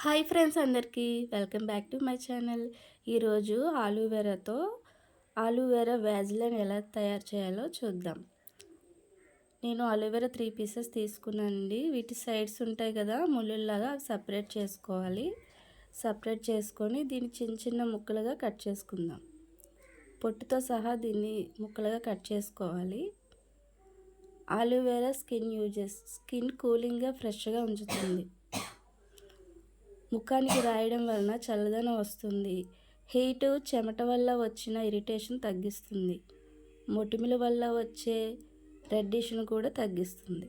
Hi friends అందరికీ welcome back to my channel. ఈరోజు ఆలూవేరా Vaseline ఎలా తయారు చేయాలో చూద్దాం. నేను ఆలూవేరా 3 పీసెస్ తీసుకున్నానండి. వీటి సైడ్స్ ఉంటాయి కదా ముళ్ళులాగా, అవి సపరేట్ చేసుకోవాలి. సపరేట్ చేసుకొని దీన్ని చిన్న చిన్న ముక్కలుగా కట్ చేసుకుందాం. పొట్టుతో సహా దీన్ని ముక్కలుగా కట్ చేసుకోవాలి. ఆలూవేరా స్కిన్ కూలింగ్గా ఫ్రెష్గా ఉంచుతుంది. ముఖానికి రాయడం వలన చల్లదనం వస్తుంది. హీటు చెమట వల్ల వచ్చిన ఇరిటేషన్ తగ్గిస్తుంది. మొటిమల వల్ల వచ్చే రెడ్డిష్ను కూడా తగ్గిస్తుంది.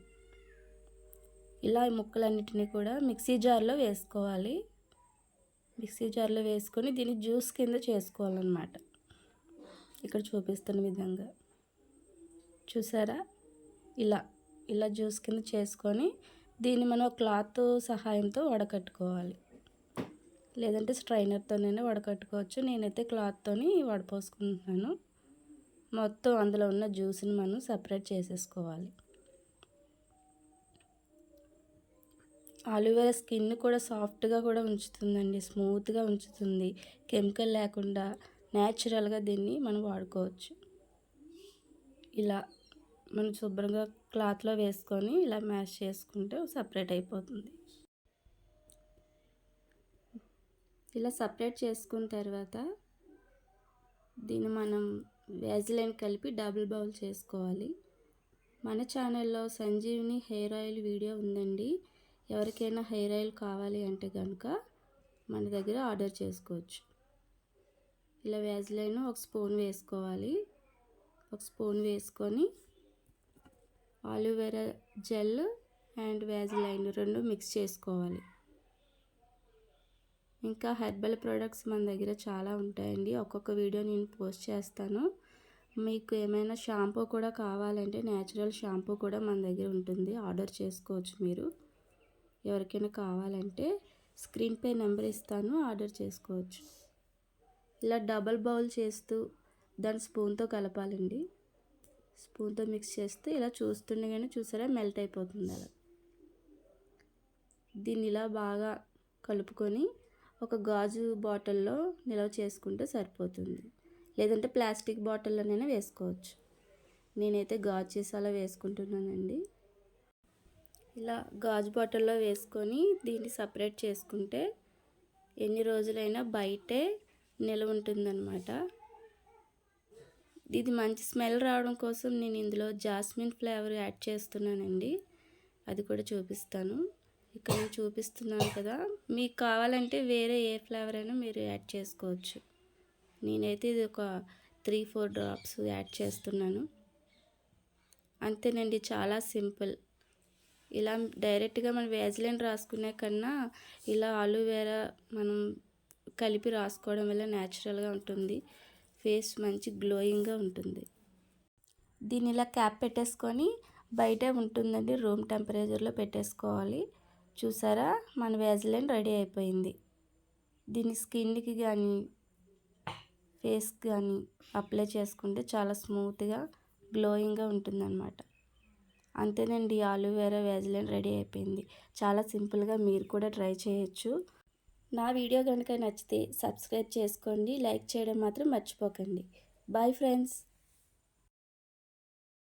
ఇలా ఈ ముక్కలన్నిటిని కూడా మిక్సీ జార్లో వేసుకోవాలి. మిక్సీ జార్లో వేసుకొని దీన్ని జ్యూస్ కింద చేసుకోవాలన్నమాట. ఇక్కడ చూపిస్తున్న విధంగా చూసారా, ఇలా జ్యూస్ కింద చేసుకొని దీన్ని మనం క్లాత్ సహాయంతో వడకట్టుకోవాలి. లేదంటే స్ట్రైనర్తోనైనా వడకట్టుకోవచ్చు. నేనైతే క్లాత్తోని వడపోసుకుంటున్నాను. మొత్తం అందులో ఉన్న జ్యూస్ని మనం సపరేట్ చేసేసుకోవాలి. ఆలూవేరా స్కిన్ కూడా సాఫ్ట్గా కూడా ఉంచుతుందండి, స్మూత్గా ఉంచుతుంది. కెమికల్ లేకుండా న్యాచురల్గా దీన్ని మనం వాడుకోవచ్చు. ఇలా మనం శుభ్రంగా క్లాత్లో వేసుకొని ఇలా మ్యాష్ చేసుకుంటే సపరేట్ అయిపోతుంది. ఇలా సపరేట్ చేసుకున్న తర్వాత దీన్ని మనం వ్యాజిలైన్ కలిపి డబుల్ బౌల్ చేసుకోవాలి. మన ఛానల్లో సంజీవిని హెయిర్ ఆయిల్ వీడియో ఉందండి. ఎవరికైనా హెయిర్ ఆయిల్ కావాలి అంటే కనుక మన దగ్గర ఆర్డర్ చేసుకోవచ్చు. ఇలా వ్యాజిలైన్ ఒక స్పూన్ వేసుకోవాలి. ఒక స్పూన్ వేసుకొని ఆలూవేరా జెల్ అండ్ వ్యాజిలైన్ రెండు మిక్స్ చేసుకోవాలి. ఇంకా హెర్బల్ ప్రోడక్ట్స్ మన దగ్గర చాలా ఉంటాయండి. ఒక్కొక్క వీడియో నేను పోస్ట్ చేస్తాను. మీకు ఏమైనా షాంపూ కూడా కావాలంటే న్యాచురల్ షాంపూ కూడా మన దగ్గర ఉంటుంది, ఆర్డర్ చేసుకోవచ్చు. మీరు ఎవరికైనా కావాలంటే స్క్రీన్పై నెంబర్ ఇస్తాను, ఆర్డర్ చేసుకోవచ్చు. ఇలా డబల్ బౌల్ చేస్తూ దాన్ని స్పూన్తో కలపాలండి. స్పూన్తో మిక్స్ చేస్తే ఇలా చూస్తుండగానే చూసారా మెల్ట్ అయిపోతుంది. అలా దీన్ని ఇలా బాగా కలుపుకొని ఒక గాజు బాటిల్లో నిల్వ చేసుకుంటే సరిపోతుంది. లేదంటే ప్లాస్టిక్ బాటిల్లోనైనా వేసుకోవచ్చు. నేనైతే గాజు సీసాలో వేసుకుంటున్నానండి. ఇలా గాజు బాటిల్లో వేసుకొని దీన్ని సపరేట్ చేసుకుంటే ఎన్ని రోజులైనా బయటే నిల్వ ఉంటుందన్నమాట. ఇది మంచి స్మెల్ రావడం కోసం నేను ఇందులో జాస్మిన్ ఫ్లేవర్ యాడ్ చేస్తున్నానండి. అది కూడా చూపిస్తాను. ఇక్కడ నేను చూపిస్తున్నాను కదా, మీకు కావాలంటే వేరే ఏ ఫ్లేవర్ అయినా మీరు యాడ్ చేసుకోవచ్చు. నేనైతే ఇది ఒక 3-4 డ్రాప్స్ యాడ్ చేస్తున్నాను. అంతేనండి, చాలా సింపుల్. ఇలా డైరెక్ట్గా మనం వ్యాజిలైన్ రాసుకునే కన్నా ఇలా ఆలూవేరా మనం కలిపి రాసుకోవడం వల్ల న్యాచురల్గా ఉంటుంది. ఫేస్ మంచి గ్లోయింగ్గా ఉంటుంది. దీన్ని ఇలా క్యాప్ పెట్టేసుకొని బయటే ఉంటుందండి, రూమ్ టెంపరేచర్లో పెట్టేసుకోవాలి. చూసారా, మన వ్యాజిలైన్ రెడీ అయిపోయింది. దీన్ని స్కిన్కి కానీ ఫేస్కి కానీ అప్లై చేసుకుంటే చాలా స్మూత్గా గ్లోయింగ్గా ఉంటుందన్నమాట. అంతేనండి, ఆలూవేరా వ్యాజిలైన్ రెడీ అయిపోయింది. చాలా సింపుల్గా మీరు కూడా ట్రై చేయొచ్చు. నా వీడియో కనుక నచ్చితే సబ్స్క్రైబ్ చేసుకోండి, లైక్ చేయడం మాత్రం మర్చిపోకండి. Bye friends.